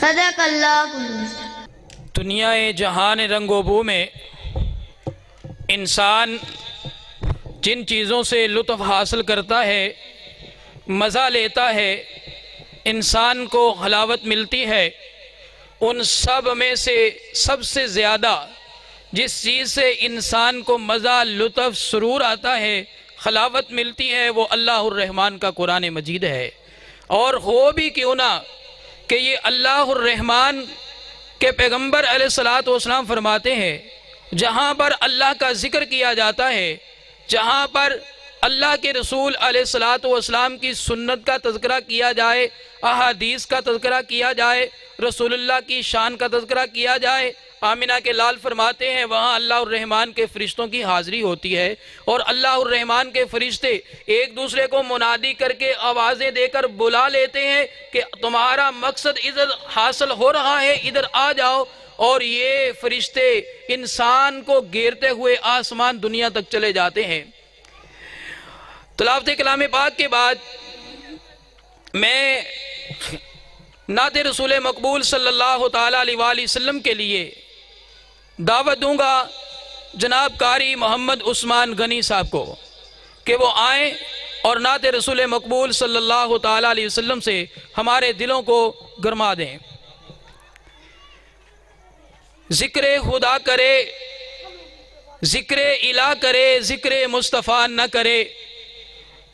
صدق اللہ کل۔ دنیا جہان رنگ و بو میں انسان جن چیزوں سے لطف حاصل کرتا ہے، مزہ لیتا ہے، انسان کو حلاوت ملتی ہے، ان سب میں سے سب سے زیادہ جس چیز سے انسان کو مزہ، لطف، سرور آتا ہے، حلاوت ملتی ہے، وہ اللہ الرحمن کا قرآن مجید ہے۔ اور ہو بھی کیوں نہ کہ یہ اللہ الرحمن کے پیغمبر علیہ السلام فرماتے ہیں جہاں پر اللہ کا ذکر کیا جاتا ہے، جہاں پر اللہ کے رسول علیہ السلام کی سنت کا تذکرہ کیا جائے، احادیث کا تذکرہ کیا جائے، رسول اللہ کی شان کا تذکرہ کیا جائے، آمینہ کے لال فرماتے ہیں وہاں اللہ الرحمن کے فرشتوں کی حاضری ہوتی ہے، اور اللہ الرحمن کے فرشتے ایک دوسرے کو منادی کر کے آوازیں دے کر بلا لیتے ہیں کہ تمہارا مقصد ادھر حاصل ہو رہا ہے، ادھر آ جاؤ، اور یہ فرشتے انسان کو گھیرتے ہوئے آسمان دنیا تک چلے جاتے ہیں۔ تلاوت کلام پاک کے بعد میں نعت رسول مقبول صلی اللہ تعالیٰ علیہ وآلہ وسلم کے لیے دعوت دوں گا جناب قاری محمد عثمان غنی صاحب کو کہ وہ آئیں اور نعت رسول مقبول صلی اللہ تعالیٰ علیہ وسلم سے ہمارے دلوں کو گرما دیں۔ ذکر خدا کرے، ذکر الہ کرے، ذکر مصطفیٰ نہ کرے،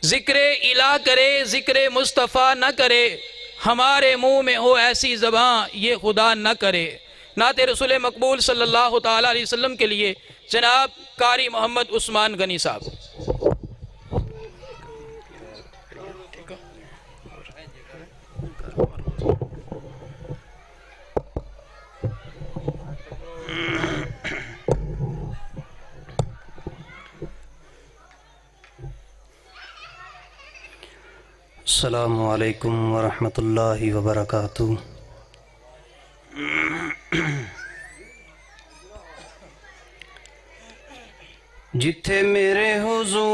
ذکر الہ کرے، ذکر مصطفیٰ نہ کرے، ہمارے منہ میں ہو ایسی زبان یہ خدا نہ کرے۔ نعت رسول مقبول صلی اللہ تعالیٰ علیہ وسلم کے لیے جناب قاری محمد عثمان غنی صاحب۔ السلام علیکم ورحمۃ اللہ وبرکاتہ۔ جتھے میرے حضور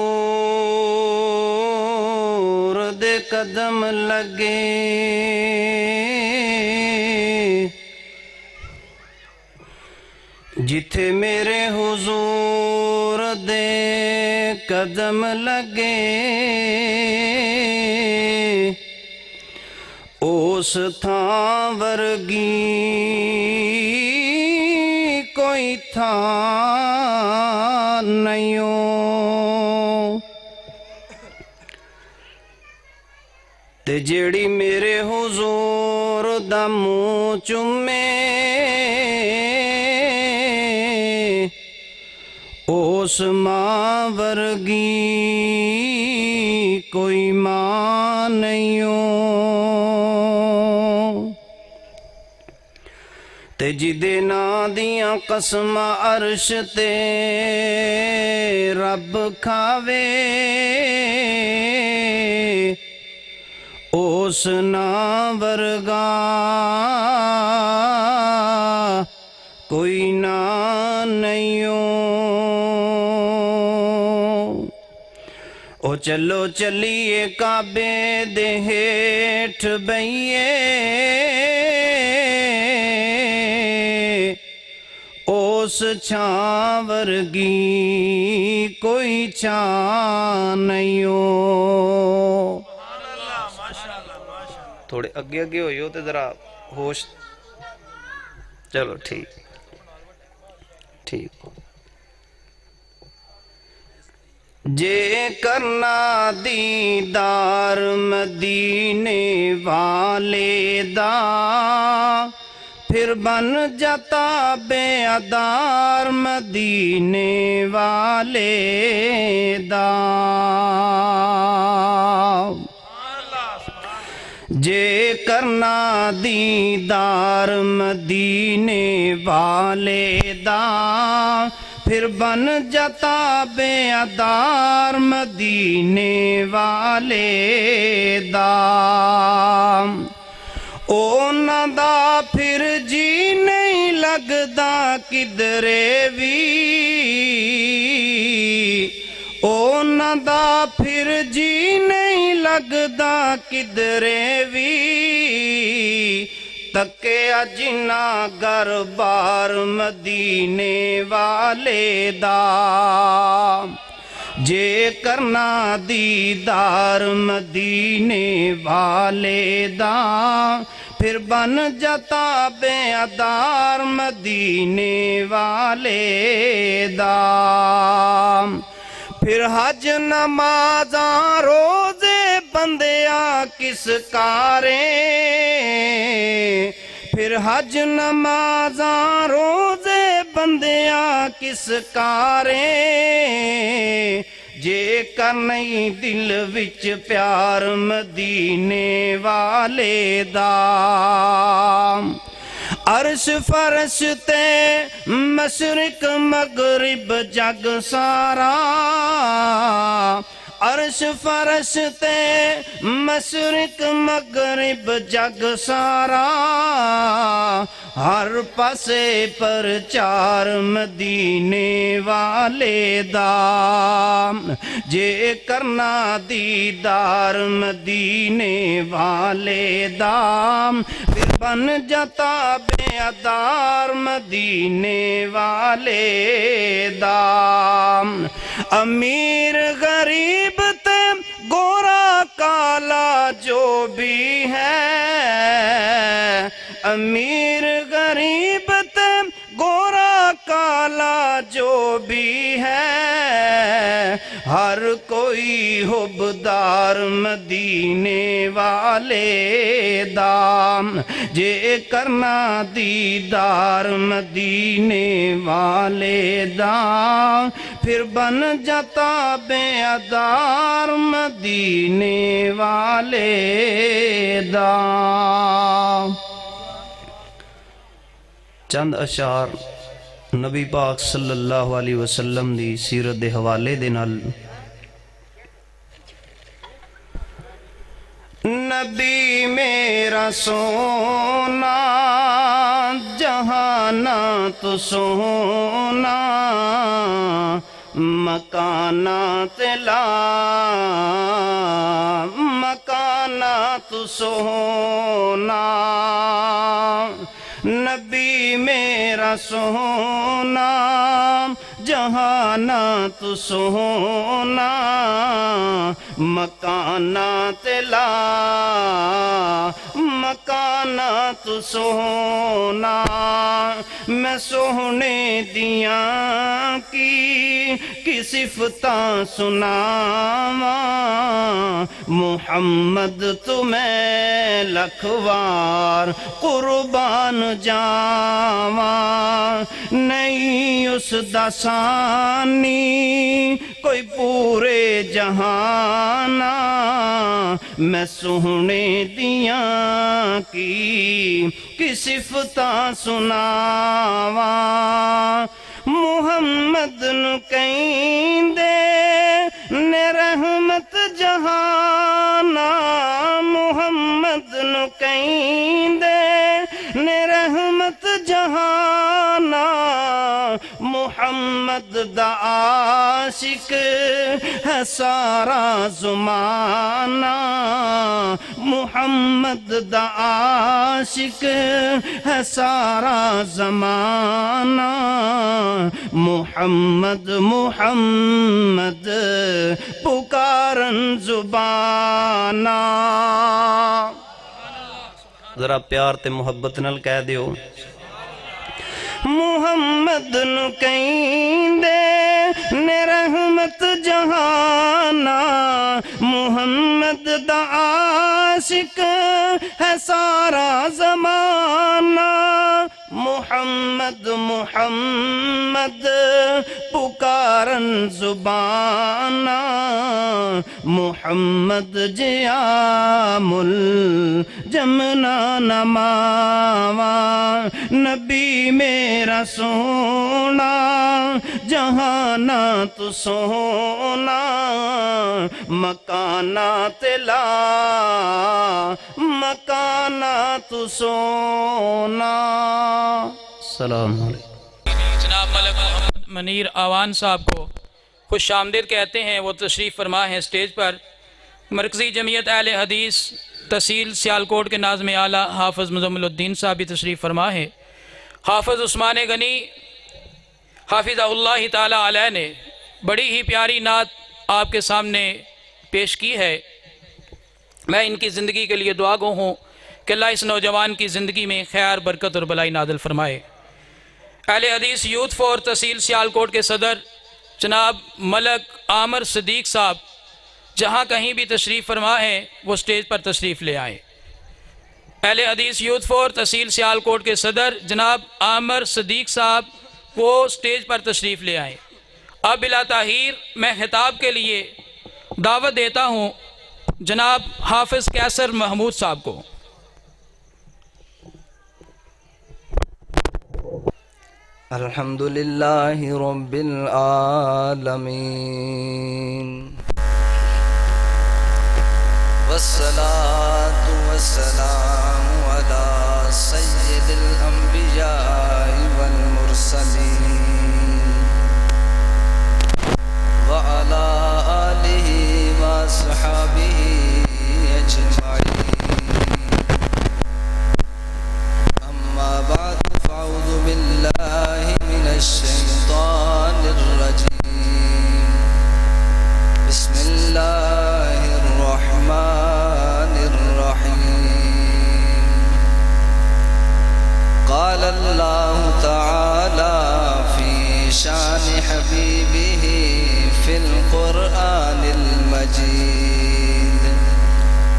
دے قدم لگے، جتھے میرے حضور دے قدم لگے، اس تھاں ورگی کوئی تھاں نہیں، تے جیڑی میرے حضور دا منہ چومے، اس ماں ورگی کوئی ماں نہیں، تے جدے ناں دیاں قسماں عرش تے رب کھاوے، اس ناں ورگا کوئی ناں نہیں۔ او چلو چلیے کعبے دے ہیٹھ بئیے، اس چھاں ورگی کوئی چھاں نہیں۔ تھوڑے اگے اگے ہوئی ہو تے ذرا ہوش، چلو ٹھیک ٹھیک۔ جے کرنا دیدار مدینے والے دا، پھر بن جاتا بے ادار مدینے والے دا۔ جے کرنا دیدار مدینے والے دا، پھر بن جاتا بے ادار مدینے والے دا۔ اونا دا پھر جی نہیں لگدا کدرے وی، اونا دا پھر جی نہیں لگدا کدرے وی، تکیا جنا گر بار مدینے والے دا جے کرنا دیدار مدینے والے دا پھر بن جاتا بے ادار مدینے والے دا پھر حج نمازاں روزے بندیا کس کاریں پھر حج نمازاں روزے بندیا کس کاریں جے کر نہیں دل وچ پیار مدینے والے دا عرش فرش تے مشرق مغرب جگ سارا عرش فرش تے مشرق مغرب جگ سارا ہر پاسے پر چار مدینے والے دا جے کرنا دیدار مدینے والے دا پھر بن جاتا بے ادار مدینے والے دا امیر غریب تے گورا کالا جو بھی ہے امیر غریب تے گورا کالا جو بھی ہے ہر کوئی حبدار مدینے والے دا جے کرنا دیدار مدینے والے دا پھر بن جاتا بے ادار مدینے والے دا چند اشعار نبی پاک صلی اللہ علیہ وسلم دی سیرت دے حوالے دے نال نبی میرا سونا جہانا تو سونا مکانات لا مکانات سونا نبی میرا سونا جہانات سونا مکانات لا مکانات سونا میں سونے دیاں کی صفتاں سناواں محمد تمہیں لکھوار قربان جاواں نہیں اس دسانی کوئی پورے جہانا میں سونے دیاں کی صفتاں سناواں محمد نو کہیں دے نے رحمت جہانا محمد نو کہیں دے نے رحمت جہانا محمد دا عاشق ہے سارا زمانہ محمد دا عاشق ہے سارا زمانہ محمد محمد پکارن زبانہ ذرا پیار تے محبت نال کہہ دیو محمد نو کہیں دے نے رحمت جہانا محمد دا عاشق ہے سارا زمانہ محمد محمد پکارن زبانہ محمد جیام الجمنا نماواں نبی میرا سونا جہانا تو سونا مکانات لا مکانات سونا السلام علیکم جناب ملک محمد منیر آوان صاحب کو خوش آمدید کہتے ہیں وہ تشریف فرما ہیں اسٹیج پر مرکزی جمعیت اہل حدیث تحصیل سیالکوٹ کے ناظم اعلیٰ حافظ مزمل الدین صاحب بھی تشریف فرما ہے۔ حافظ عثمان غنی حافظہ اللہ تعالی علیہ نے بڑی ہی پیاری نعت آپ کے سامنے پیش کی ہے۔ میں ان کی زندگی کے لیے دعا گو ہوں کہ اللہ اس نوجوان کی زندگی میں خیر، برکت اور بلائی نازل فرمائے۔ اہل حدیث یوتھ فور تحصیل سیالکوٹ کے صدر جناب ملک عامر صدیق صاحب جہاں کہیں بھی تشریف فرما ہے وہ اسٹیج پر تشریف لے آئیں۔ اہل حدیث یوتھ فور تحصیل سیالکوٹ کے صدر جناب عامر صدیق صاحب وہ اسٹیج پر تشریف لے آئیں۔ اب بلا تاخیر میں خطاب کے لیے دعوت دیتا ہوں جناب حافظ کیسر محمود صاحب کو۔ الحمدللہ رب العالمین والصلاة والسلام على سید الانبیاء والمرسلین وعلى آلہ وصحبہ اجمعین، اما بعد فاعوذ باللہ من الشیطان الرجیم، بسم اللہ الرحمن الرحیم، قال اللہ تعالی فی شان حبیبہ فی القرآن المجید،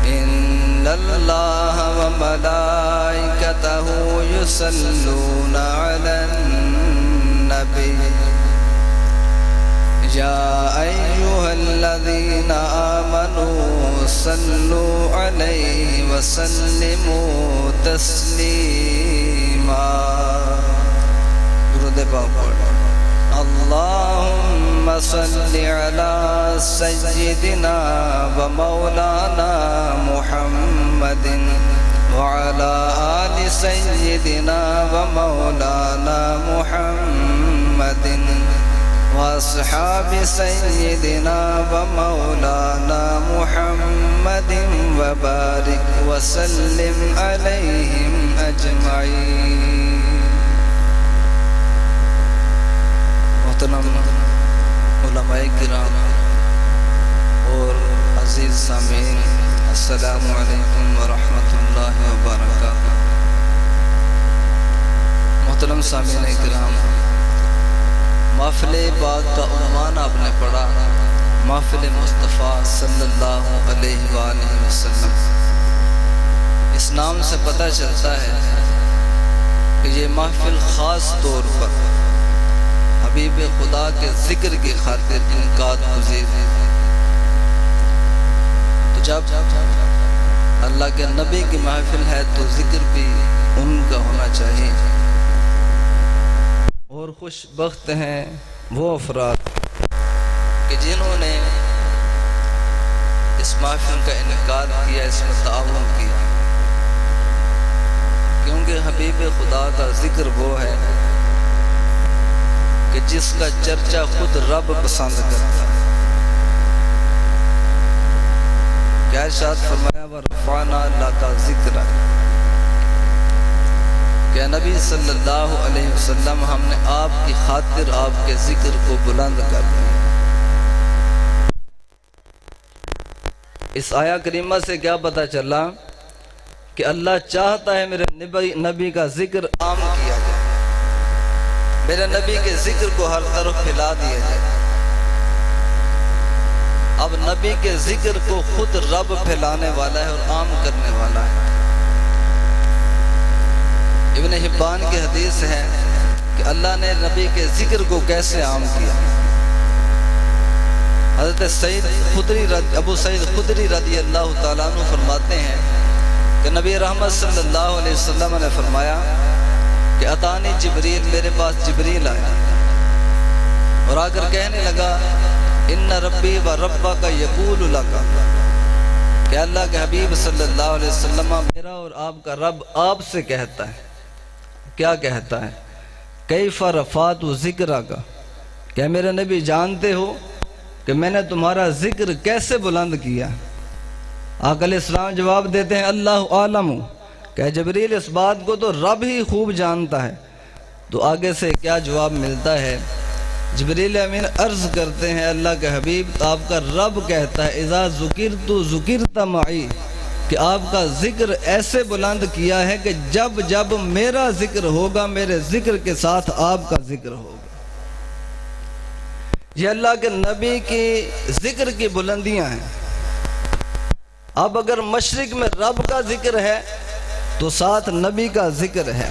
ان اللہ وملائکتہ یصلون علی النبی یا ایہا الذین آمنوا صلوا علیہ وسلموا تسلیما۔ درود پاک پڑھ۔ اللہم صل علی سیدنا و مولانا محمد وعلی آل سیدنا و مولانا محمد واصحاب سیدنا و مولانا محمد وبارک وسلم علیہم اجمعین۔ محترم علماء کرام اور عزیز سامعین، السلام علیکم ورحمۃ اللہ وبرکاتہ۔ محترم سامعین کرام، محفل پاک کا عنوان آپ نے پڑھا، محفل مصطفیٰ صلی اللہ علیہ وآلہ وسلم۔ اس نام سے پتہ چلتا ہے کہ یہ محفل خاص طور پر حبیب خدا کے ذکر کی خاطر انعقاد پذیر ہے۔ تو جب اللہ کے نبی کی محفل ہے تو ذکر بھی ان کا ہونا چاہیے۔ اور خوش بخت ہیں وہ افراد کہ جنہوں نے اس محفل کا انعقاد کیا، اس میں تعاون کیا، کیونکہ حبیب خدا کا ذکر وہ ہے کہ جس کا چرچا خود رب پسند کرتا ہے۔ کیا ارشاد فرمایا، وَرَفَعْنَا لَكَ ذِكْرَكَ، کہ نبی صلی اللہ علیہ وسلم ہم نے آپ کی خاطر آپ کے ذکر کو بلند کر دیا۔ اس آیہ کریمہ سے کیا پتہ چلا کہ اللہ چاہتا ہے میرے نبی کا ذکر عام کیا جائے، میرے نبی کے ذکر کو ہر طرف پھیلا دیا جائے۔ اب نبی کے ذکر کو خود رب پھیلانے والا ہے اور عام کرنے والا ہے۔ ابن حبان کی حدیث ہے کہ اللہ نے نبی کے ذکر کو کیسے عام کیا۔ حضرت ابو سعید خدری رضی اللہ تعالیٰ عنہ فرماتے ہیں کہ نبی رحمت صلی اللہ علیہ وسلم نے فرمایا کہ اتانی جبریل، میرے پاس جبریل آیا اور آ کر کہنے لگا ان ربی و ربک یقول لک، کہ اللہ کے حبیب صلی اللہ علیہ وسلم میرا اور آپ کا رب آپ سے کہتا ہے۔ کیا کہتا ہے؟ کیف رفعت ذکرک، کہ میرے نبی جانتے ہو کہ میں نے تمہارا ذکر کیسے بلند کیا؟ آقا علیہ السلام جواب دیتے ہیں اللہ عالم، کہ جبریل اس بات کو تو رب ہی خوب جانتا ہے۔ تو آگے سے کیا جواب ملتا ہے؟ جبریل امین عرض کرتے ہیں اللہ کے حبیب، آپ کا رب کہتا ہے اذا ذکرت ذکرت معی، کہ آپ کا ذکر ایسے بلند کیا ہے کہ جب جب میرا ذکر ہوگا میرے ذکر کے ساتھ آپ کا ذکر ہوگا۔ یہ اللہ کے نبی کی ذکر کی بلندیاں ہیں۔ اب اگر مشرق میں رب کا ذکر ہے تو ساتھ نبی کا ذکر ہے،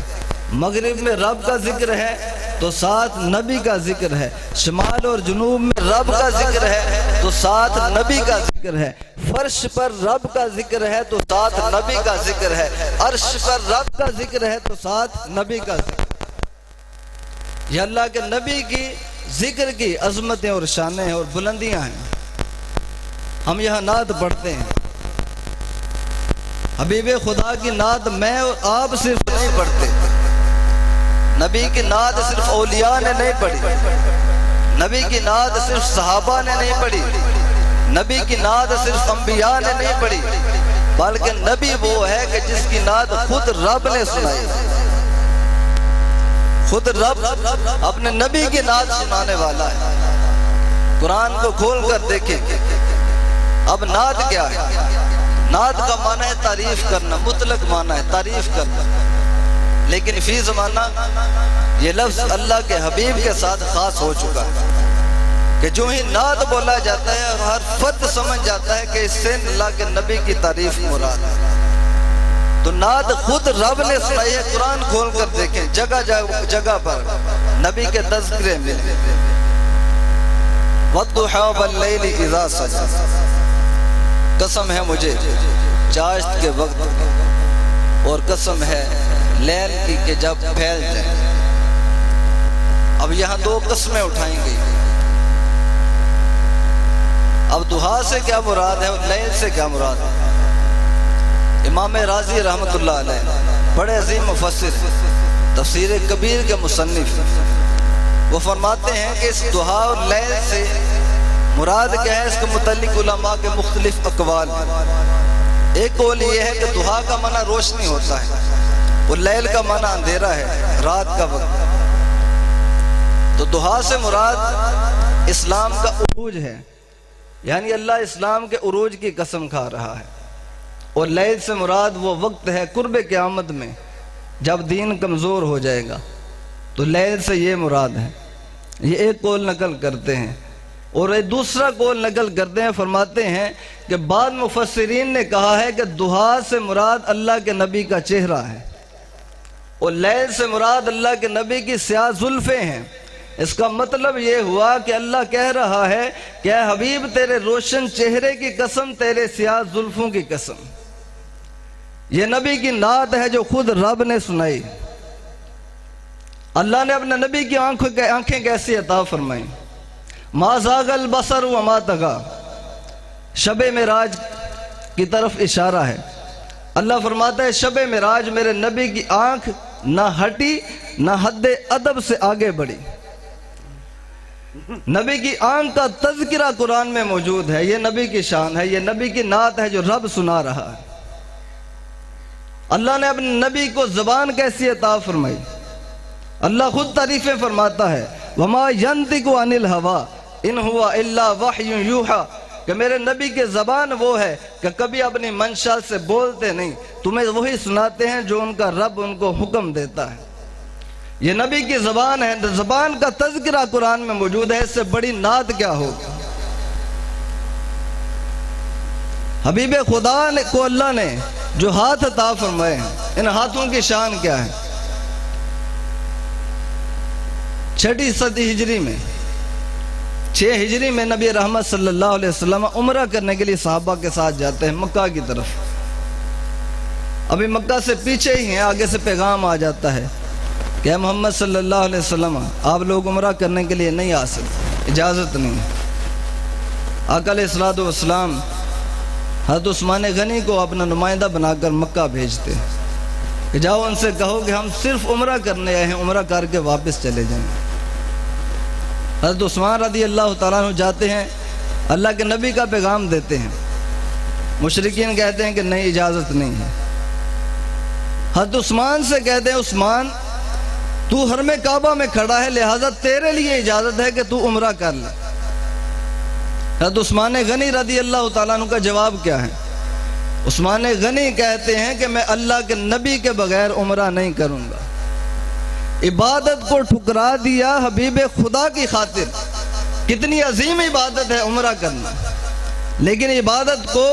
مغرب میں رب کا ذکر ہے تو ساتھ نبی کا ذکر ہے، شمال اور جنوب میں رب کا ذکر ہے تو ساتھ نبی کا ذکر ہے، فرش پر رب کا ذکر ہے تو ساتھ نبی کا ذکر ہے، عرش پر رب کا ذکر ہے تو ساتھ نبی کا ذکر ہے۔ یہ اللہ کے نبی کی ذکر کی عظمتیں اور شانیں اور بلندیاں ہیں۔ ہم یہاں نعت پڑھتے ہیں، حبیب خدا کی نعت میں اور آپ صرف نہیں پڑھتے، نبی کی نعت صرف اولیاء نے نہیں پڑھی، نبی کی نعت صرف صحابہ نے نہیں پڑھی، نبی کی نعت صرف انبیاء نے نہیں پڑھی، بلکہ نبی وہ ہے کہ جس کی نعت خود رب نے سنائی، خود رب اپنے نبی کی نعت سنانے والا ہے۔ قرآن کو کھول کر دیکھیں۔ اب نعت کیا ہے؟ نعت کا معنی ہے تعریف کرنا، مطلق معنی ہے تعریف کرنا، لیکن فی زمانہ یہ لفظ اللہ کے حبیب کے ساتھ خاص ہو چکا ہے کہ جو ہی نعت بولا جاتا ہے ہر فرد سمجھ جاتا ہے کہ اس سے اللہ کے نبی کی تعریف مراد ہے۔ تو نعت خود رب نے سنائی ہے، قرآن کھول کر دیکھیں، جگہ جگہ پر نبی کے تذکرے ملے۔ وَالضُّحَىٰ وَاللَّيْلِ إِذَا سَجَىٰ، قسم ہے مجھے چاشت کے وقت اور قسم ہے لیل کی کہ جب پھیل جائے۔ اب یہاں دو قسمیں اٹھائیں گئی، اب ضحیٰ سے کیا مراد ہے اور لیل سے کیا مراد ہے؟ امام رازی رحمت اللہ علیہ بڑے عظیم مفسر، تفسیر کبیر کے مصنف، وہ فرماتے ہیں کہ اس ضحیٰ اور لیل سے مراد کیا ہے؟ اس کے متعلق علماء کے مختلف اقوال ہیں۔ ایک قول یہ ہے کہ ضحیٰ کا معنی روشنی ہوتا ہے اور لیل کا معنی اندھیرا ہے، رات کا وقت۔ تو ضحیٰ سے مراد اسلام کا عروج ہے، یعنی اللہ اسلام کے عروج کی قسم کھا رہا ہے، اور لیل سے مراد وہ وقت ہے قرب قیامت میں جب دین کمزور ہو جائے گا، تو لیل سے یہ مراد ہے۔ یہ ایک قول نقل کرتے ہیں، اور ایک دوسرا قول نقل کرتے ہیں، فرماتے ہیں کہ بعض مفسرین نے کہا ہے کہ ضحیٰ سے مراد اللہ کے نبی کا چہرہ ہے اور لیل سے مراد اللہ کے نبی کی سیاہ زلفیں ہیں۔ اس کا مطلب یہ ہوا کہ اللہ کہہ رہا ہے کہ اے حبیب تیرے روشن چہرے کی قسم، تیرے سیاہ زلفوں کی قسم۔ یہ نبی کی نعت ہے جو خود رب نے سنائی۔ اللہ نے اپنے نبی کی آنکھیں کیسی عطا فرمائیں؟ ما زاغ البصر وما طغى، شب معراج کی طرف اشارہ ہے۔ اللہ فرماتا ہے شب معراج میرے نبی کی آنکھ نہ ہٹی نہ حد ادب سے آگے بڑھی۔ نبی کی آنکھ کا تذکرہ قرآن میں موجود ہے، یہ نبی کی شان ہے، یہ نبی کی نعت ہے جو رب سنا رہا ہے۔ اللہ نے اپنے نبی کو زبان کیسی عطا فرمائی؟ اللہ خود تعریفیں فرماتا ہے وما ينطق عن الهوى ان هو الا وحی یوحى، کہ میرے نبی کے زبان وہ ہے کہ کبھی اپنی منشا سے بولتے نہیں، تمہیں وہی سناتے ہیں جو ان کا رب ان کو حکم دیتا ہے۔ یہ نبی کی زبان ہے، زبان کا تذکرہ قرآن میں موجود ہے، اس سے بڑی نعت کیا ہوگی؟ حبیب خدا کو اللہ نے جو ہاتھ عطا فرمائے ہیں، ان ہاتھوں کی شان کیا ہے؟ 6 صدی ہجری میں 6 ہجری میں نبی رحمت صلی اللہ علیہ وسلم عمرہ کرنے کے لیے صحابہ کے ساتھ جاتے ہیں مکہ کی طرف۔ ابھی مکہ سے پیچھے ہی ہیں، آگے سے پیغام آ جاتا ہے کہ محمد صلی اللہ علیہ وسلم آپ لوگ عمرہ کرنے کے لیے نہیں آ سکتے، اجازت نہیں۔ آقا علیہ السلام حضرت عثمان غنی کو اپنا نمائندہ بنا کر مکہ بھیجتے کہ جاؤ ان سے کہو کہ ہم صرف عمرہ کرنے آئے ہیں، عمرہ کر کے واپس چلے جائیں۔ حضرت عثمان رضی اللہ تعالیٰ عنہ جاتے ہیں، اللہ کے نبی کا پیغام دیتے ہیں مشرکین کہتے ہیں کہ نہیں اجازت نہیں ہے. حضرت عثمان سے کہتے ہیں عثمان تو حرم کعبہ میں کھڑا ہے لہٰذا تیرے لیے اجازت ہے کہ تو عمرہ کر لے. حضرت عثمان غنی رضی اللہ تعالیٰ عنہ کا جواب کیا ہے؟ عثمان غنی کہتے ہیں کہ میں اللہ کے نبی کے بغیر عمرہ نہیں کروں گا. عبادت کو ٹھکرا دیا حبیب خدا کی خاطر. کتنی عظیم عبادت ہے عمرہ کرنا، لیکن عبادت کو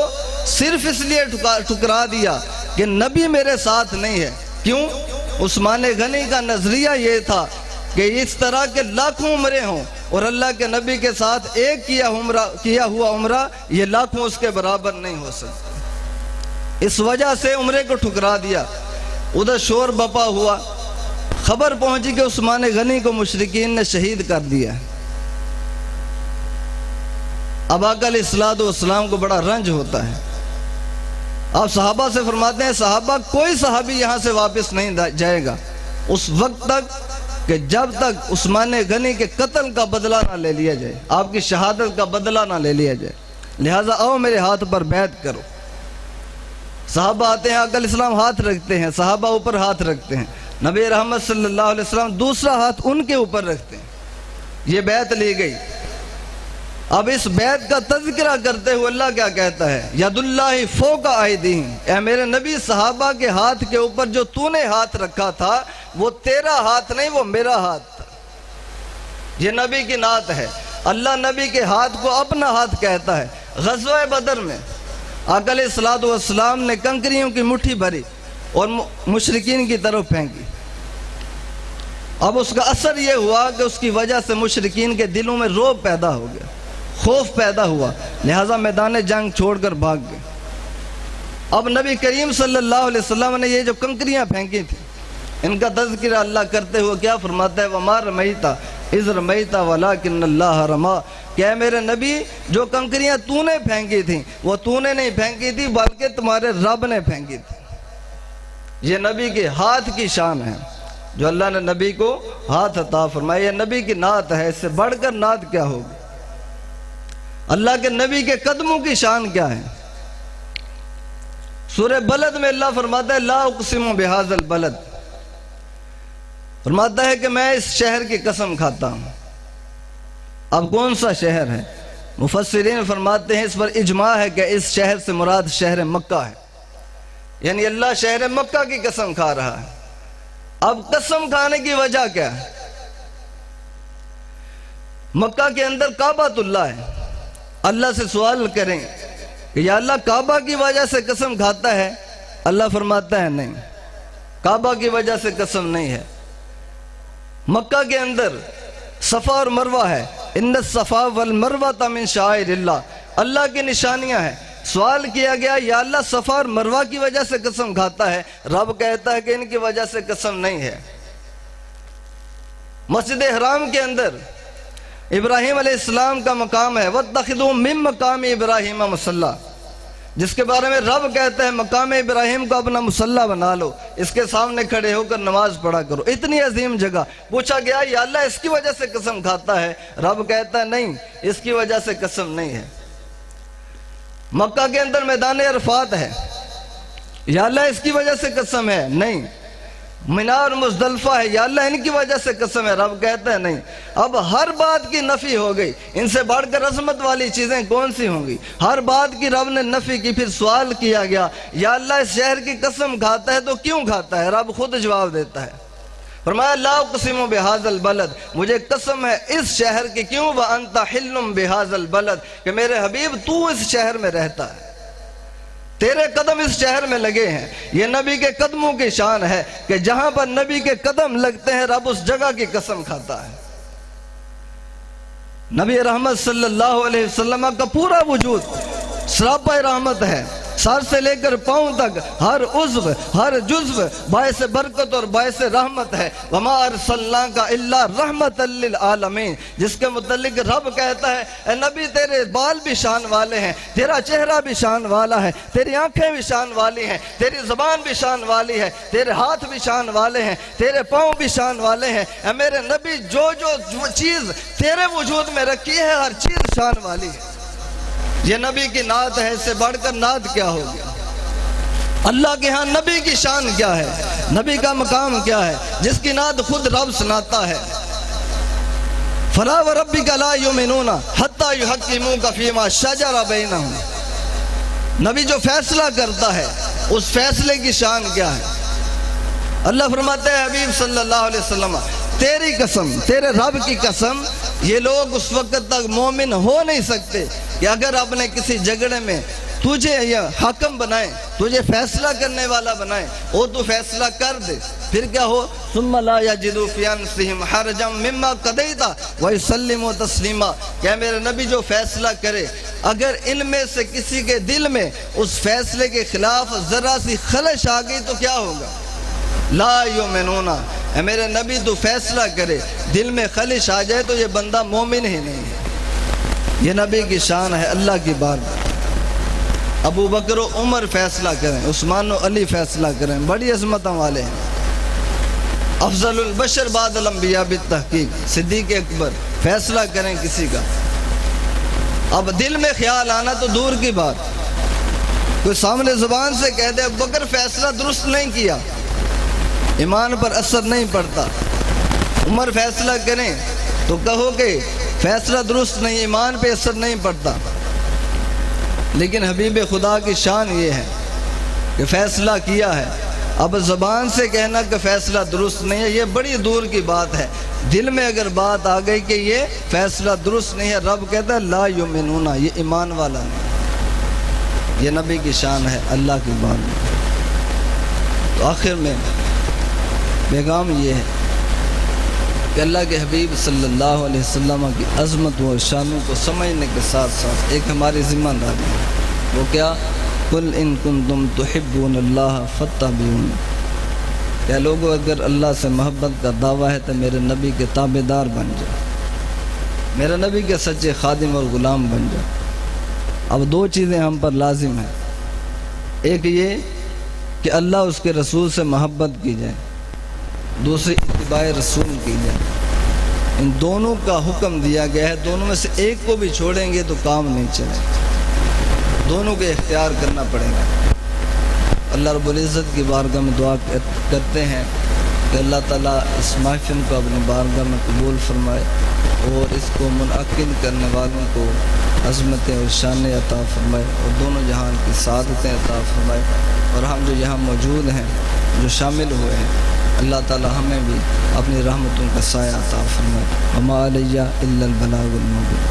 صرف اس لیے ٹھکرا دیا کہ نبی میرے ساتھ نہیں ہے. کیوں؟ عثمان غنی کا نظریہ یہ تھا کہ اس طرح کے لاکھوں عمرے ہوں اور اللہ کے نبی کے ساتھ ایک کیا ہوا عمرہ یہ لاکھوں اس کے برابر نہیں ہو سکتا. اس وجہ سے عمرے کو ٹھکرا دیا. ادھر شور بپا ہوا، خبر پہنچی کہ عثمان غنی کو مشرکین نے شہید کر دیا. اب آقا علیہ السلام کو بڑا رنج ہوتا ہے. آپ صحابہ سے فرماتے ہیں صحابہ کوئی صحابی یہاں سے واپس نہیں جائے گا اس وقت تک کہ جب تک عثمان غنی کے قتل کا بدلہ نہ لے لیا جائے، آپ کی شہادت کا بدلہ نہ لے لیا جائے. لہٰذا آؤ میرے ہاتھ پر بیعت کرو. صحابہ آتے ہیں، آقا علیہ السلام ہاتھ رکھتے ہیں، صحابہ اوپر ہاتھ رکھتے ہیں. نبی رحمت صلی اللہ علیہ وسلم دوسرا ہاتھ ان کے اوپر رکھتے ہیں. یہ بیعت لی گئی. اب اس بیعت کا تذکرہ کرتے ہوئے اللہ کیا کہتا ہے؟ ید اللہ فوق ایدیہم، اے میرے نبی صحابہ کے ہاتھ کے اوپر جو تو نے ہاتھ رکھا تھا وہ تیرا ہاتھ نہیں، وہ میرا ہاتھ تھا. یہ نبی کی نعت ہے. اللہ نبی کے ہاتھ کو اپنا ہاتھ کہتا ہے. غزوہ بدر میں آقا علیہ السلام نے کنکریوں کی مٹھی بھری اور مشرکین کی طرف پھینکی. اب اس کا اثر یہ ہوا کہ اس کی وجہ سے مشرکین کے دلوں میں رعب پیدا ہو گیا، خوف پیدا ہوا، لہٰذا میدان جنگ چھوڑ کر بھاگ گئے. اب نبی کریم صلی اللہ علیہ وسلم نے یہ جو کنکریاں پھینکی تھیں ان کا تذکرہ اللہ کرتے ہوئے کیا فرماتا ہے؟ وَمَا رَمَيْتَ اِذْ رَمَيْتَ وَلَكِنَّ اللَّهَ رَمَا، کہ اے میرے نبی جو کنکریاں تو نے پھینکی تھیں وہ تو نے نہیں پھینکی تھی بلکہ تمہارے رب نے پھینکی تھی. یہ نبی کے ہاتھ کی شان ہے جو اللہ نے نبی کو ہاتھ عطا فرمایا. یہ نبی کی نعت ہے، اس سے بڑھ کر نعت کیا ہوگی؟ اللہ کے نبی کے قدموں کی شان کیا ہے؟ سورہ بلد میں اللہ فرماتا ہے لا اقسم بہذا البلد، فرماتا ہے کہ میں اس شہر کی قسم کھاتا ہوں. اب کون سا شہر ہے؟ مفسرین فرماتے ہیں اس پر اجماع ہے کہ اس شہر سے مراد شہر مکہ ہے، یعنی اللہ شہر مکہ کی قسم کھا رہا ہے. اب قسم کھانے کی وجہ کیا ہے؟ مکہ کے اندر کعبۃ اللہ ہے. اللہ سے سوال کریں کہ یا اللہ کعبہ کی وجہ سے قسم کھاتا ہے؟ اللہ فرماتا ہے نہیں، کعبہ کی وجہ سے قسم نہیں ہے. مکہ کے اندر صفا اور مروہ ہے. ان الصفا والمروہ من شعائر اللہ، اللہ کی نشانیاں ہیں. سوال کیا گیا یا اللہ صفا اور مروہ کی وجہ سے قسم کھاتا ہے؟ رب کہتا ہے کہ ان کی وجہ سے قسم نہیں ہے. مسجد حرام کے اندر ابراہیم علیہ السلام کا مقام ہے. وَاتَّخِذُوا مِن مَّقَامِ إِبْرَاهِيمَ مُصَلًّى، جس کے بارے میں رب کہتا ہے مقام ابراہیم کو اپنا مصلی بنا لو، اس کے سامنے کھڑے ہو کر نماز پڑھا کرو. اتنی عظیم جگہ. پوچھا گیا یا اللہ اس کی وجہ سے قسم کھاتا ہے؟ رب کہتا ہے نہیں، اس کی وجہ سے قسم نہیں ہے. مکہ کے اندر میدان عرفات ہے، یا اللہ اس کی وجہ سے قسم ہے؟ نہیں. منی اور مزدلفہ ہے، یا اللہ ان کی وجہ سے قسم ہے؟ رب کہتا ہے نہیں. اب ہر بات کی نفی ہو گئی. ان سے بڑھ کر عظمت والی چیزیں کون سی ہوں گی؟ ہر بات کی رب نے نفی کی. پھر سوال کیا گیا یا اللہ اس شہر کی قسم کھاتا ہے تو کیوں کھاتا ہے؟ رب خود جواب دیتا ہے. فرمایا لا اقسم بہذا البلد، مجھے قسم ہے اس شہر کی. کیوں؟ وانت حل بہذا البلد، کہ میرے حبیب تو اس شہر میں رہتا ہے، تیرے قدم اس شہر میں لگے ہیں. یہ نبی کے قدموں کی شان ہے کہ جہاں پر نبی کے قدم لگتے ہیں رب اس جگہ کی قسم کھاتا ہے. نبی رحمت صلی اللہ علیہ وسلم کا پورا وجود سراپا رحمت ہے. سر سے لے کر پاؤں تک ہر عضو ہر جزو باعث برکت اور باعث رحمت ہے. وما ارسلناک الا رحمت للعالمین، جس کے متعلق رب کہتا ہے اے نبی تیرے بال بھی شان والے ہیں، تیرا چہرہ بھی شان والا ہے، تیری آنکھیں بھی شان والی ہیں، تیری زبان بھی شان والی ہے، تیرے ہاتھ بھی شان والے ہیں، تیرے پاؤں بھی شان والے ہیں. اے میرے نبی جو چیز تیرے وجود میں رکھی ہے ہر چیز شان والی ہے. یہ نبی کی نعت ہے، اس سے بڑھ کر نعت کیا ہوگی؟ اللہ کے ہاں نبی کی شان کیا ہے، نبی کا مقام کیا ہے، جس کی نعت خود رب سناتا ہے۔ فَلَا وَرَبِّكَ لَا يُؤْمِنُونَ حَتَّى يُحَكِّمُوكَ فِي مَا شَجَرَ بَيْنَهُمْ۔ نبی جو فیصلہ کرتا ہے اس فیصلے کی شان کیا ہے؟ اللہ فرماتے ہیں حبیب صلی اللہ علیہ وسلم، تیری قسم، تیرے رب کی قسم، یہ لوگ اس وقت تک مومن ہو نہیں سکتے کہ اگر اپنے کسی جھگڑے میں تجھے یہ حکم بنائے، تجھے فیصلہ کرنے والا بنائے، اور تو فیصلہ کر دے، پھر کیا ہو؟ ثم لا یجدوا فی انفسہم حرجا مما قضیت ویسلموا تسلیما، کہ میرے نبی جو فیصلہ کرے، اگر ان میں سے کسی کے دل میں اس فیصلے کے خلاف ذرا سی خلش آ گئی تو کیا ہوگا؟ لا یؤمنون، اے میرے نبی تو فیصلہ کرے، دل میں خلش آ جائے تو یہ بندہ مومن ہی نہیں ہے۔ یہ نبی کی شان ہے اللہ کی بات۔ ابو بکر و عمر فیصلہ کریں، عثمان و علی فیصلہ کریں، بڑی عظمتوں والے ہیں۔ افضل البشر بعد الانبیاء بالتحقیق صدیق اکبر فیصلہ کریں کسی کا، اب دل میں خیال آنا تو دور کی بات، کوئی سامنے زبان سے کہہ دے ابو بکر فیصلہ درست نہیں کیا، ایمان پر اثر نہیں پڑتا۔ عمر فیصلہ کریں تو کہو کہ فیصلہ درست نہیں، ایمان پہ اثر نہیں پڑتا۔ لیکن حبیب خدا کی شان یہ ہے کہ فیصلہ کیا ہے، اب زبان سے کہنا کہ فیصلہ درست نہیں ہے یہ بڑی دور کی بات ہے، دل میں اگر بات آ گئی کہ یہ فیصلہ درست نہیں ہے، رب کہتا ہے لا یؤمنون، یہ ایمان والا نہیں۔ یہ نبی کی شان ہے اللہ کی بات۔ تو آخر میں پیغام یہ ہے کہ اللہ کے حبیب صلی اللہ علیہ وسلم کی عظمت و شانوں کو سمجھنے کے ساتھ ساتھ ایک ہماری ذمہ داری ہے، وہ کیا؟ قُلْ إِن كُنْتُمْ تُحِبُّونَ اللَّهَ فَاتَّبِعُونِ، کہ لوگوں اگر اللہ سے محبت کا دعویٰ ہے تو میرے نبی کے تابعدار بن جائے، میرے نبی کے سچے خادم اور غلام بن جائے۔ اب دو چیزیں ہم پر لازم ہیں، ایک یہ کہ اللہ اس کے رسول سے محبت کی جائے، دوسری اتباع رسول کی جائے۔ ان دونوں کا حکم دیا گیا ہے، دونوں میں سے ایک کو بھی چھوڑیں گے تو کام نہیں چلے، دونوں کے اختیار کرنا پڑے گا۔ اللہ رب العزت کی بارگاہ میں دعا کرتے ہیں کہ اللہ تعالیٰ اس محفل کو اپنی بارگاہ میں قبول فرمائے اور اس کو منعقد کرنے والوں کو عظمتیں اور شانیں عطا فرمائے اور دونوں جہان کی سعادتیں عطا فرمائے، اور ہم جو یہاں موجود ہیں، جو شامل ہوئے ہیں، اللہ تعالی ہمیں بھی اپنی رحمتوں کا سایہ عطا فرمائے۔ وما علیہ الا البلاغ المبین۔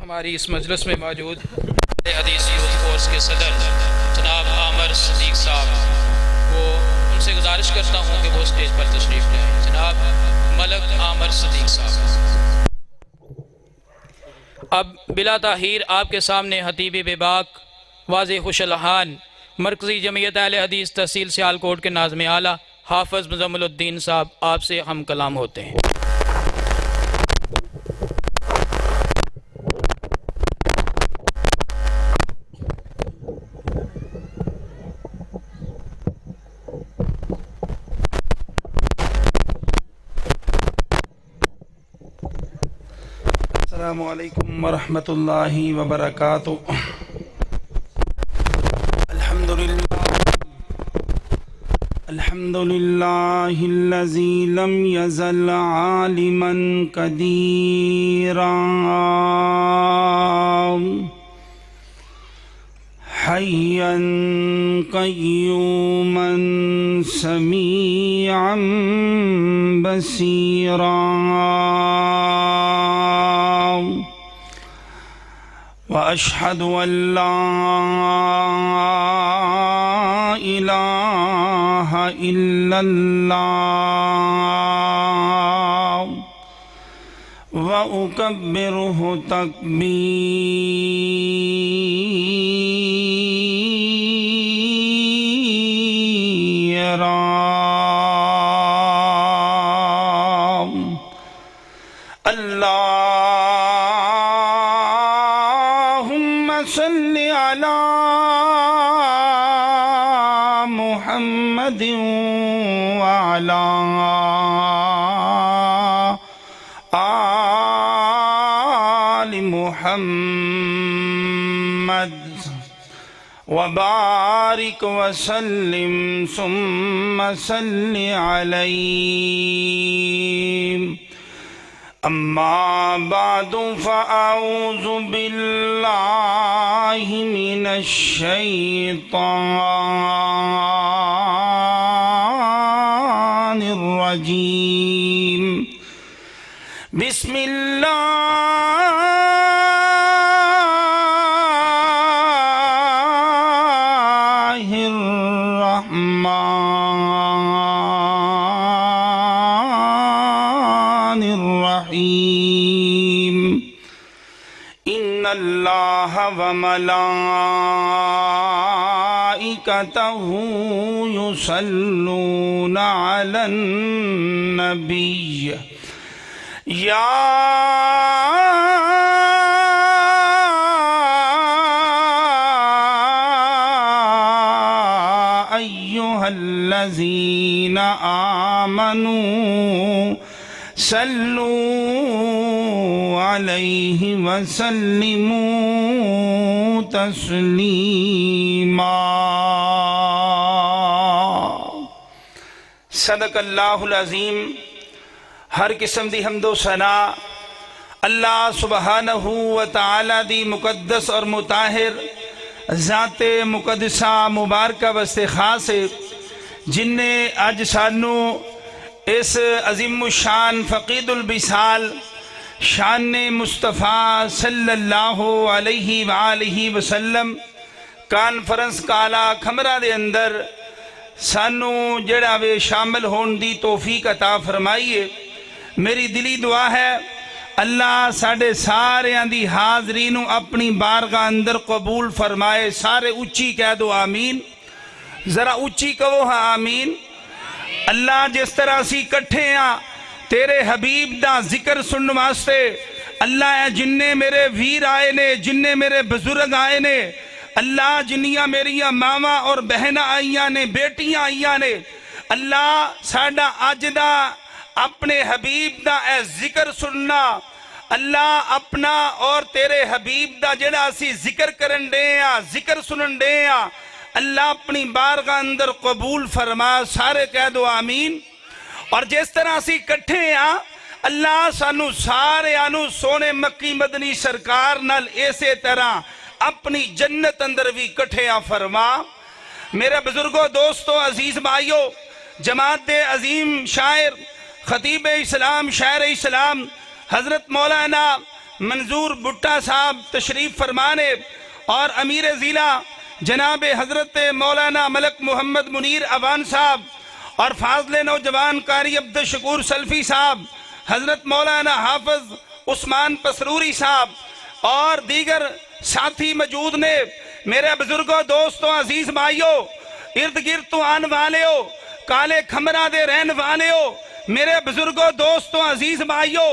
ہماری اس مجلس میں موجود حدیث یوتھ کورس کے صدر جناب عامر صدیق صاحب، وہ ان سے گزارش کرتا ہوں کہ وہ اسٹیج پر تشریف لائیں۔ جناب ملک عامر صدیق صاحب۔ اب بلا تاخیر آپ کے سامنے خطیب بے باک واضح خوش الحان مرکزی جمعیت اہل حدیث تحصیل سیالکوٹ کے ناظم اعلیٰ حافظ مزمل الدین صاحب آپ سے ہم کلام ہوتے ہیں۔ السلام علیکم ورحمۃ اللہ وبرکاتہ۔ الحمد للہ الذی لم یزل عالما قدیرا حیا قیوما سمیعا بصیرا، وأشهد أن لا إله إلا الله وأكبره تكبيرا۔ صل على محمد محمد وعلى آل محمد وبارك وسلم ثم صل عليه. أما بعد فأعوذ بالله من الشيطان الرجيم. بسم الله الرحمن الرحيم. إن الله وملائكته يصلون على النبي يا أيها الذين آمنوا صلوا عليه وسلموا تسليما. صدق اللہ العظیم. ہر قسم دی حمد و ثنا اللہ سبحانہ و تعالی دی مقدس اور مطاہر ذات مقدسہ مبارکہ واسطے خاص ہے جن نے اج سانو اس عظیم الشان فقید البصال شان مصطفیٰ صلی اللہ علیہ وآلہ وسلم کانفرنس کالا کھمرہ دے اندر سانو جڑا وے شامل ہون دی توفیق عطا فرمائیے. میری دلی دعا ہے اللہ ساڑھے سارے دی حاضرین اپنی بارگاہ اندر قبول فرمائے. سارے اچھی کہہ دو آمین. ذرا اچھی کہو ہاں آمین. اللہ جس طرح سی کٹھے ہاں تیرے حبیب دا ذکر سننے واسطے اللہ ہے جننے میرے ویر آئے نے جننے میرے بزرگ آئے نے اللہ جنیاں میریاں ماما اور بہنہ آئیاں نے بیٹیاں آئیاں نے اللہ ساڑھا اج دا اپنے حبیب دا اے ذکر سننا اللہ اپنا اور تیرے حبیب دا جڑا اسی ذکر کرن دے ہاں ذکر سنن دے ہاں اللہ اپنی بارگاہ اندر قبول فرما. سارے کہہ دو آمین. اور جس طرح اسی کٹھے ہاں اللہ سانو سارے آنو سونے مکی مدنی سرکار نال ایسے طرح اپنی جنت اندر بھی کٹھے ہاں فرما. میرے بزرگوں دوستوں عزیز بھائیوں جماعت دے عظیم شاعر خطیب اسلام شاعر اسلام حضرت مولانا منظور بھٹا صاحب تشریف فرمانے اور امیر ضلع جناب حضرت مولانا ملک محمد منیر اوان صاحب اور فاضل نوجوان قاری عبد الشکور سلفی صاحب حضرت مولانا حافظ عثمان پسروری صاحب اور دیگر ساتھی موجود نے. میرے بزرگوں دوستوں عزیز بھائیوں ارد گرد تو آن والے ہو کالے کھمرہ دے رہن والے ہو میرے بزرگوں دوستوں عزیز بھائیوں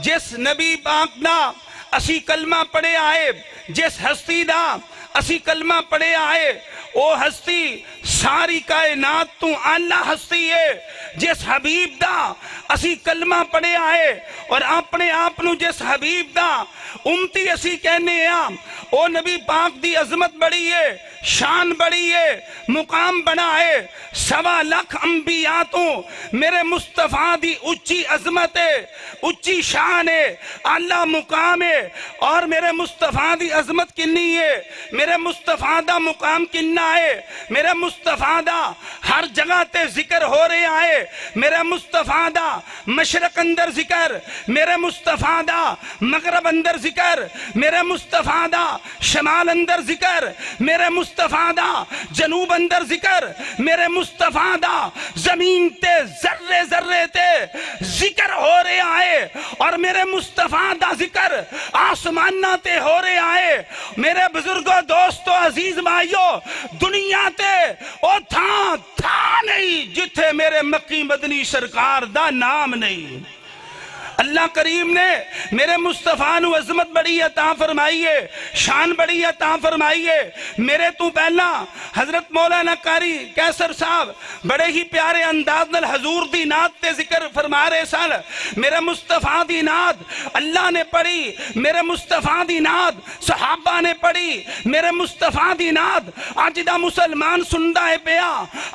جس نبی پاک دا اسی کلمہ پڑھے آئے جس ہستی دا اسی کلمہ پڑھے آئے او ہستی ساری کائنات تو اللہ ہستی ہے. جس حبیب دا اسی کلمہ پڑھے آئے اور اپنے آپ نو جس حبیب دا امتی اسی کہنے ہیں او نبی پاک دی عظمت بڑی ہے شان بڑی ہے مقام بنا ہے. 1.25 لاکھ انبیاء تو میرے مصطفیٰ دی اچھی عظمت ہے اچھی شان ہے اللہ مقام ہے. اور میرے مصطفیٰ دی عظمت کنی ہے میرے مصطفیٰ دا مقام کننا ہے میرے مصطفیٰ دا ہر جگہ تے ذکر ہو رہے آئے میرے مصطفیٰ دا مشرق اندر ذکر میرے مصطفیٰ دا مغرب اندر ذکر میرے مصطفیٰ دا شمال اندر ذکر میرے مصطفیٰ دا جنوب اندر ذکر میرے مصطفیٰ دا زمین تے ذرے ذرے تے ذکر ہو رہے آئے اور میرے مصطفیٰ دا ذکر آسمانہ تے ہو رہے آئے. میرے بزرگوں دوستوں عزیز بھائیوں دنیا تے او تھا نہیں جتھے میرے مکی مدنی سرکار دا نام نہیں. اللہ کریم نے میرے مصطفیٰ نو عظمت بڑی عطا فرمائی ہے، شان بڑی عطا فرمائی ہے۔ میرے تو پہلا حضرت مولانا قاری کیسر صاحب بڑے ہی پیارے انداز نال حضور دی نعت تے ذکر فرما رہے سن۔ میرے مصطفیٰ دی نعت اللہ نے پڑھی، میرے مصطفیٰ دی نعت صحابہ نے پڑھی، میرے مصطفیٰ دی نعت اج دا مسلمان سندا ہے پیا،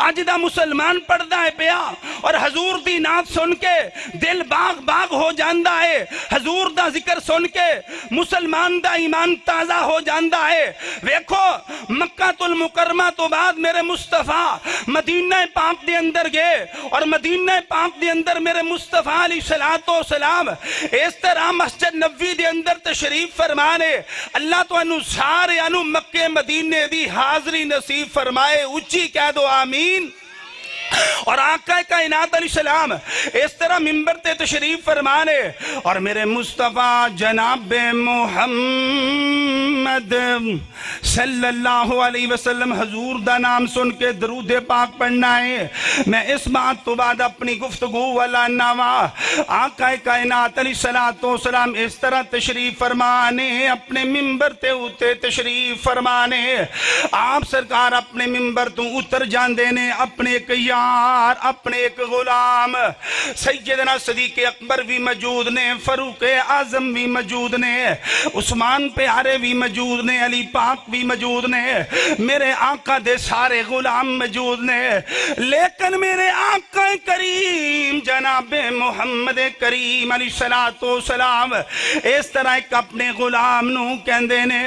اج دا مسلمان پڑھدا ہے پیا، اور حضور دی نعت سن کے دل باغ باغ ہو جاندا ہے، حضور دا ذکر سن کے مسلمان دا ایمان تازہ ہو جاندا ہے۔ ویکھو مکہ المکرمہ تو بعد میرے مصطفیٰ مدینہ پاک دے اندر گئے، اور مدینہ پاک دے اندر میرے مصطفیٰ علیہ السلام اس طرح مسجد نبوی دے اندر تشریف فرمانے۔ اللہ تو انو سارے انو مکہ مدینے دی حاضری نصیب فرمائے، اچھی کہہ دو آمین۔ اور آقا کائنات علیہ السلام اس طرح منبر تے تشریف فرمانے، اور میرے مصطفیٰ جناب محمد صلی اللہ علیہ وسلم حضور دا نام سن کے درود پاک پڑھنا ہے۔ میں اس بات تو بعد اپنی گفتگو والا نوا آقا کائنات علیہ السلام اس طرح تشریف فرمانے، اپنے منبر تے اتے تشریف فرمانے۔ آپ سرکار اپنے منبر تو اتر جاندے نے، اپنے ایک یار، اپنے ایک غلام سیدنا صدیق اکبر بھی موجود نے، فاروق اعظم بھی موجود نے، عثمان پیارے بھی موجود نے، علی پاک بھی موجود نے، میرے آقا دے سارے غلام موجود نے۔ لیکن میرے آقا کریم جناب محمد کریم علیہ السلام اس طرح ایک اپنے غلام نو کہندے نے،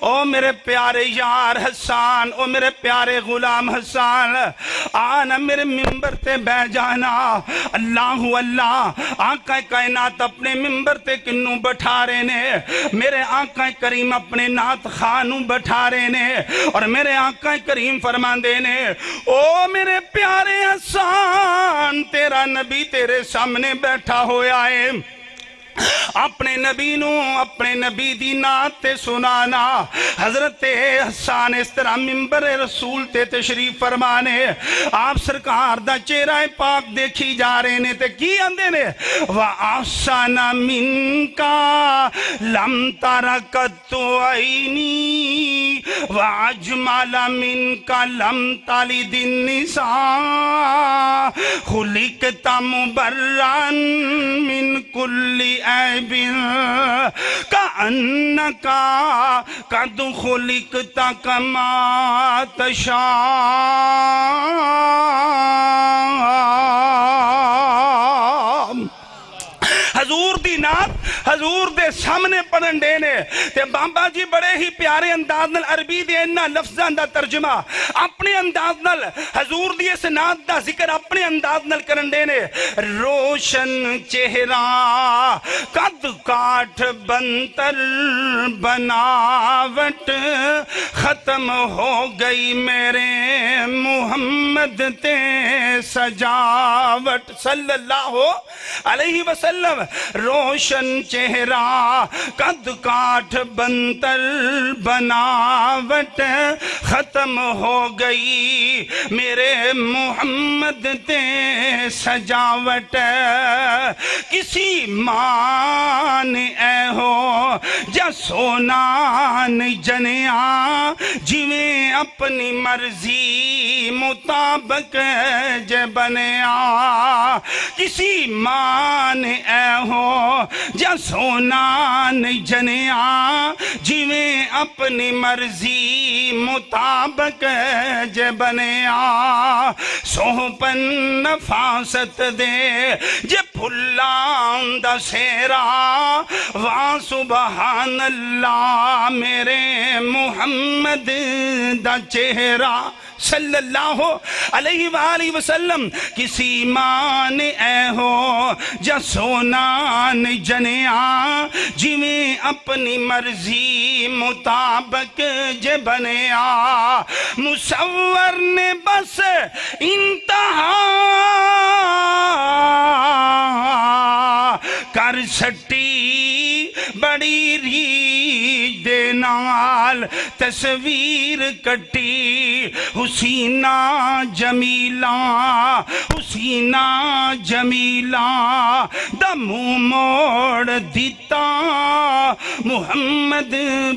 او میرے پیارے یار حسان، او میرے پیارے غلام حسان، آنا میرے منبر تے بہ جانا۔ اللہ اللہ، آقا کائنات اپنے منبر تے کنوں بٹھا رہے نے، میرے آقا کریم اپنے نعت خانوں بٹھا رہے نے، اور میرے آقا کریم فرماندے نے، او میرے پیارے حسان، تیرا نبی تیرے سامنے بیٹھا ہویا ہے، اپنے نبی نو اپنے نبی دی نعت تے سنانا۔ حضرت حسان اس طرح منبر رسول تے تشریف فرمانے، آپ سرکار دا چہرہ پاک دیکھی جا رہے نے تے کی آندے نے، وَأَحْسَنَ مِنْكَ لَمْ تَرَكَتُ عَيْنِي وَأَجْمَلَ مِنْكَ لَمْ تَلِدِ النِّسَاء خُلِقْتَ مُبَرًّا مِنْ كُلِّ عیب کأنک قد خلقت کما تشاء۔ حضور دی نعت حضور دے سامنے پڑھن دینے تے بابا جی بڑے ہی پیارے انداز نال عربی دے انہا لفظان دا ترجمہ اپنے انداز نال حضور دی اس نعت دا ذکر اپنے انداز نال کرن دینے۔ روشن چہرہ قد کاٹ بنتر بناوٹ ختم ہو گئی میرے محمد تے سجاوٹ صلی اللہ علیہ وسلم۔ روشن چہرہ قد کاٹ بنتر بناوٹ ختم ہو گئی میرے محمد تے سجاوٹ۔ کسی مان اے ہو جا سونان جنیاں جویں اپنی مرضی مطابق جے بنیا۔ کسی مان اے ہو جا سونان جنیاں جویں اپنی مرضی مطابق جے بنیا۔ سوپن نفاست دے جے پھلان دا سیرا وہاں سبحان اللہ میرے محمد دا چہرہ صلی اللہ علیہ وآلہ وسلم۔ کسی مان اے ہو جا سونان جنیاں جویں اپنی مرضی مطابق جے بنیا۔ مصور نے بس انتہا کر سٹی بڑی ری دے نال تصویر کٹی حسینہ جمیلہ حسینہ جمیلہ دا منہ موڑ دیتا محمد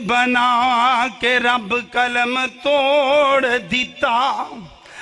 بنا کے رب قلم توڑ دیتا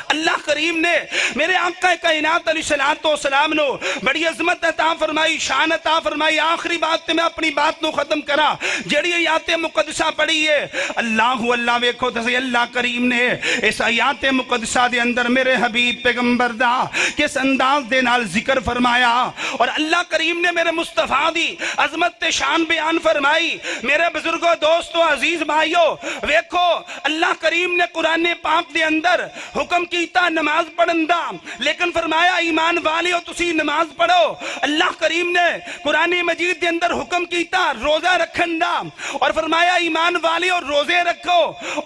اللہ کریم نے میرے آقا کائنات علیہ السلام نو بڑی عظمت عطا فرمائی شان عطا فرمائی آخری بات تے میں اپنی بات نو ختم کرا جڑی آیات مقدسہ پڑھی ہے اللہ ویکھو تے اللہ کریم نے اس آیات مقدسہ دے اندر میرے حبیب پیغمبر دا کس انداز دے نال ذکر فرمایا اور اللہ کریم نے میرے مصطفیٰ دی عظمت تے شان بیان فرمائی میرے بزرگوں دوستوں عزیز بھائیوں ویکھو اللہ کریم نے قرآن پاک دے اندر حکم کیتا نماز پڑھن دا لیکن فرمایا ایمان والیو تسی نماز پڑھو اللہ کریم نے قرآن مجید دے اندر حکم کیتا روزہ رکھن دا اور فرمایا ایمان والیو روزے رکھو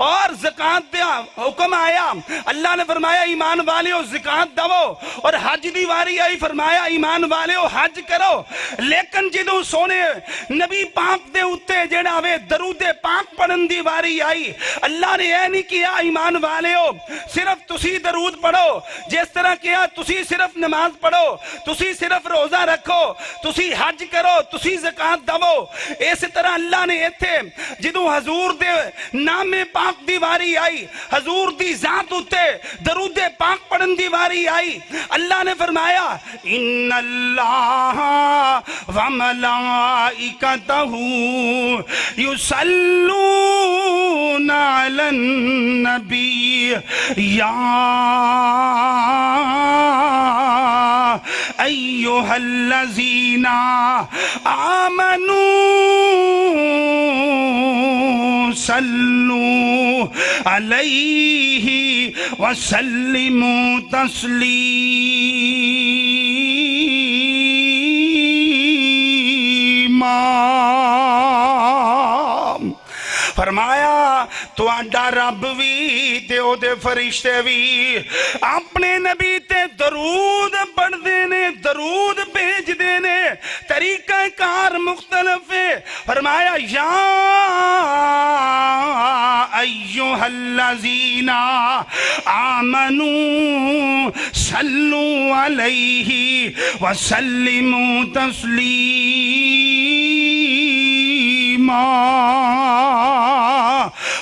اور زکاة دیا حکم آیا اللہ نے فرمایا ایمان والیو زکاة دو اور حج دی واری آئی فرمایا ایمان والیو حج کرو لیکن جدو سونے نبی پاک دے اتے جڑا وے درود پاک پڑھن دی واری آئی اللہ نے یہ نہیں کیا ایمان والیو صرف تسی درود پڑھو جس طرح کیا تسی صرف نماز پڑھو تسی صرف روزہ رکھو تسی حج کرو تسی زکاة دو اس طرح اللہ نے ایتھے جدو حضور دے نام پاک دی واری آئی حضور دی ذات اتے درود پاک پڑھن دی واری آئی اللہ نے فرمایا ان اللہ و ملائکتہ یصلون علی النبی یا ایہا الذین آمنوا صلوا علیہ وسلموا تسلیما فرمایا تو آڈا رب بھی تے او دے فرشتے بھی اپنے نبی تے درود پڑھ دینے درود بھیج دینے طریقہ کار مختلف ہے فرمایا یا ایوہ الذین آمنوا صلوا علیہ وسلموا تسلیما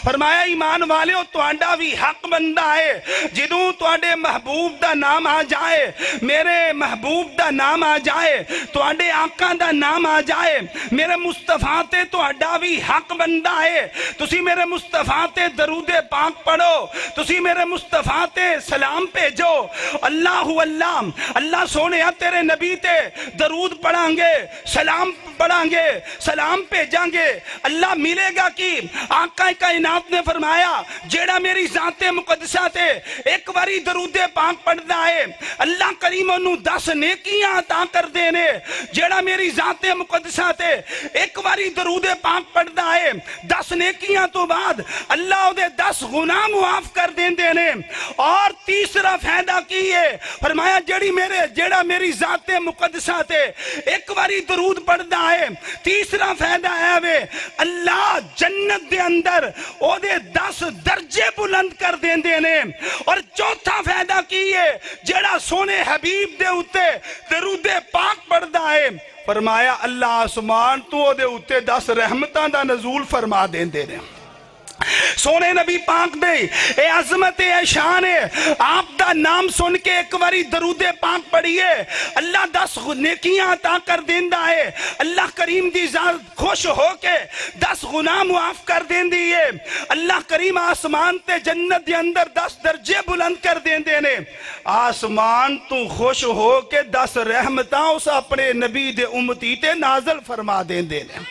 فرمایا ایمان والیو تو آنڈا بھی حق بندہ ہے جدوں تو آنڈے محبوب دا نام آ جائے میرے محبوب دا نام آ جائے تو آنڈے آقا دا نام آ جائے میرے مصطفیٰ تے تو آنڈا بھی حق بندہ ہے تسی میرے مصطفیٰ تے درود پاک پڑھو تسی میرے مصطفیٰ تے سلام بھیجو اللہ سونے تیرے نبی تے درود پڑھیں گے سلام بھیجیں گے اللہ ملے گا کی آقا کائنات نے فرمایا جیڑا میری ذات مقدسہ تے ایک باری درود پاک پڑھدا ہے اللہ کریم انہوں 10 نیکیاں عطا کر دینے جیڑا میری ذات مقدسہ تے ایک باری درود پاک پڑھدا ہے 10 نیکیاں تو بعد اللہ دے 10 گناہ معاف کر دینے اور تیسرا فائدہ کی ہے فرمایا جیڑا میری ذات مقدسہ تے ایک باری درود پڑھدا ہے تیسرا فائدہ ہے وے اللہ جنت دے اندر او دے 10 درجے بلند کر دینے اور چوتھا فائدہ کی ہے جڑا سونے حبیب دے اتے درود پاک پڑھدا ہے فرمایا اللہ آسمان تو او دے اتے 10 رحمتاں دا نزول فرما دینے سونے نبی پاک دے اے عظمت اے شان ہے آپ دا نام سن کے ایک باری درود پاک پڑھیے اللہ 10 نیکیاں عطا کر دیندہ ہے اللہ کریم دی ذات خوش ہو کے 10 گناہ معاف کر دیندی ہے اللہ کریم آسمان تے جنت دے اندر 10 درجے بلند کر دیندے نے آسمان تو خوش ہو کے 10 رحمتاں اس اپنے نبی دے امتی تے نازل فرما دیندے نے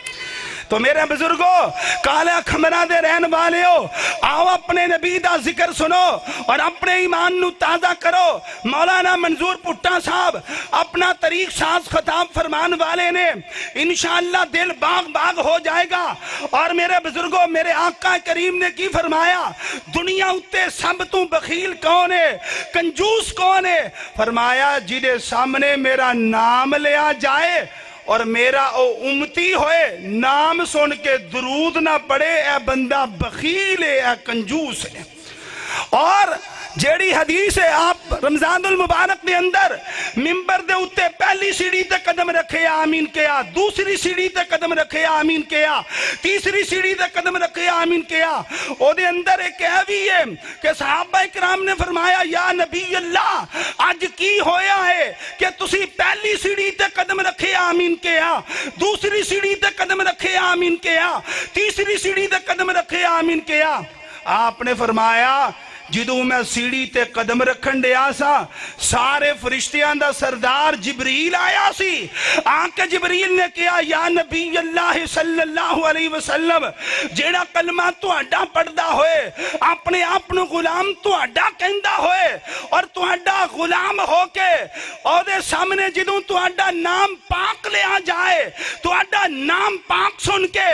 تو میرے بزرگوں کالا کھمرہ دے رہن والے ہو آؤ اپنے نبی دا ذکر سنو اور اپنے ایمان نو تازہ کرو مولانا منظور پٹا صاحب اپنا طریق ساز خطاب فرمان والے نے انشاءاللہ دل باغ باغ ہو جائے گا اور میرے بزرگوں میرے آقا کریم نے کی فرمایا دنیا اتے سب تو بخیل کون ہے کنجوس کون ہے فرمایا جنہیں سامنے میرا نام لیا جائے اور میرا او امتی ہوئے نام سن کے درود نہ پڑے، اے بندہ بخیل ہے، اے کنجوس ہے۔ اور جیڑی حدیث ہے آپ رمضان المبارک دے اندر ممبر دے اتے پہلی سیڑھی تے قدم رکھے آمین کیا، دوسری سیڑھی تے قدم رکھے آمین کیا، تیسری سیڑھی تے قدم رکھے آمین کیا۔ او دے اندر ایک بھی ہے کہ صحابہ اکرام نے فرمایا یا نبی اللہ آج کی ہویا ہے کہ تسی پہلی سیڑھی تے قدم رکھے آمین کیا، دوسری سیڑھی تے قدم رکھے آمین کیا، تیسری سیڑھی تے قدم رکھے آمین کیا۔ آپ نے فرمایا جدوں میں سیڑھی تے قدم رکھن دیا سا سارے فرشتیاں دا سردار جبریل آیا سی۔ آنکہ جبریل نے کہا یا نبی اللہ صلی اللہ علیہ وسلم جیڑا کلمہ تو اڈا پڑھدا ہوئے اپنے اپنو غلام تو اڈا کہندہ ہوئے اور تو اڈا غلام ہو کے اور دے سامنے جدوں تو اڈا نام پاک لے آ جائے، تو اڈا نام پاک سن کے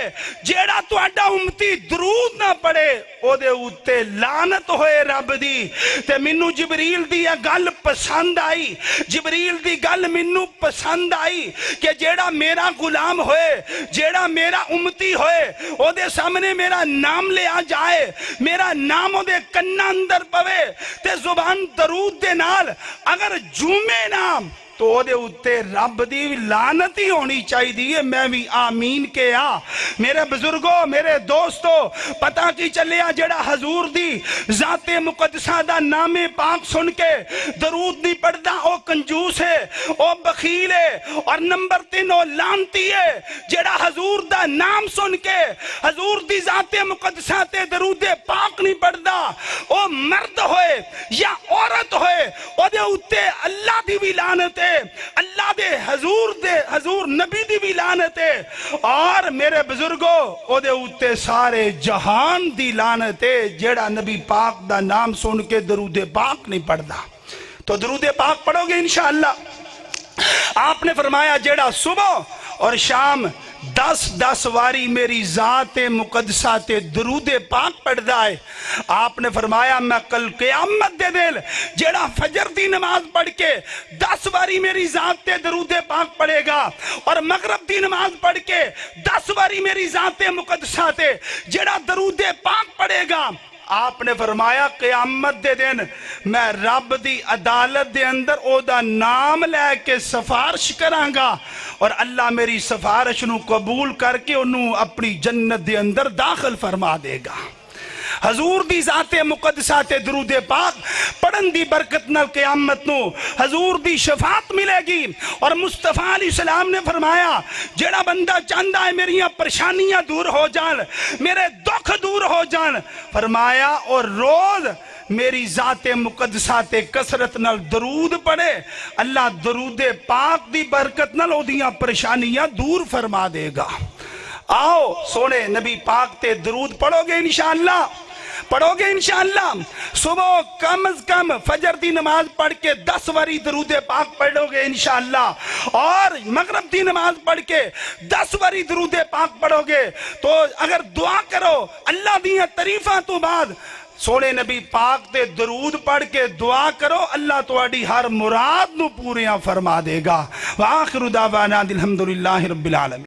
جیڑا تو اڈا امتی درود نہ پڑے او دے اتے لعنت ہوئے رب دی۔ تے منو جبریل دی یہ گل پسند آئی، جبریل دی گل منو پسند آئی کہ جیڑا میرا غلام ہوئے، جیڑا میرا امتی ہوئے او دے سامنے میرا نام لے آ جائے، میرا نام او دے کنہ اندر پوے تے زبان درود دے نال اگر جومے نام تو او دے اتے رب دی لعنت ہی ہونی چاہی دیئے۔ میں بھی آمین کیا۔ میرے بزرگوں، میرے دوستوں، پتہ کی چلیا جڑا حضور دی ذات مقدسہ دا نام پاک سن کے درود نہیں پڑھدا او کنجوس ہے، او بخیل ہے، اور نمبر 3 او لعنتی ہے۔ جڑا حضور دا نام سن کے حضور دی ذات مقدسہ تے درود پاک نہیں پڑھدا او مرد ہوئے یا عورت ہوئے او دے اتے اللہ دی بھی لعنت ہے، اللہ دے حضور نبی دی بھی لعنت ہے، اور میرے بزرگوں او دے اتے سارے جہان دی لعنت ہے جیڑا نبی پاک دا نام سن کے درود پاک نہیں پڑھدا۔ تو درود پاک پڑھو گے انشاءاللہ۔ آپ نے فرمایا جیڑا صبح اور شام 10 واری میری ذات مقدسہ تے درود پاک پڑھدا ہے، آپ نے فرمایا میں کل قیامت دے دل جیڑا فجر دی نماز پڑھ کے 10 واری میری ذات تے درود پاک پڑھے گا اور مغرب دی نماز پڑھ کے 10 واری میری ذات مقدسہ تے جیڑا درود پاک پڑھے گا، آپ نے فرمایا قیامت دے دن میں رب دی عدالت دے اندر او دا نام لے کے سفارش کرانگا اور اللہ میری سفارش نو قبول کر کے انہوں اپنی جنت دے اندر داخل فرما دے گا۔ حضور دی ذات مقدسہ تے درود پاک پڑھن دی برکت نال قیامت نو حضور دی شفاعت ملے گی۔ اور مصطفیٰ علیہ السلام نے فرمایا جڑا بندہ چاہتا ہے میری پریشانیاں دور ہو جان، میرے دکھ دور ہو جان، فرمایا اور روز میری ذات مقدسہ تے کثرت نال درود پڑھے، اللہ درود پاک دی برکت نال او دیاں پریشانیاں دور فرما دے گا۔ آؤ سونے نبی پاک تے درود پڑھو گے انشاءاللہ، پڑھو گے انشاءاللہ۔ صبح کم از کم فجر دی نماز پڑھ کے 10 واری درود پاک پڑھو گے انشاءاللہ، اور مغرب دی نماز پڑھ کے 10 واری درود پاک پڑھو گے تو اگر دعا کرو اللہ دیاں تعریفاں تو بعد سونے نبی پاک تے درود پڑھ کے دعا کرو، اللہ تواڈی ہر مراد نو پوریاں فرما دے گا۔ وآخر دعوانا الحمدللہ رب العالمین۔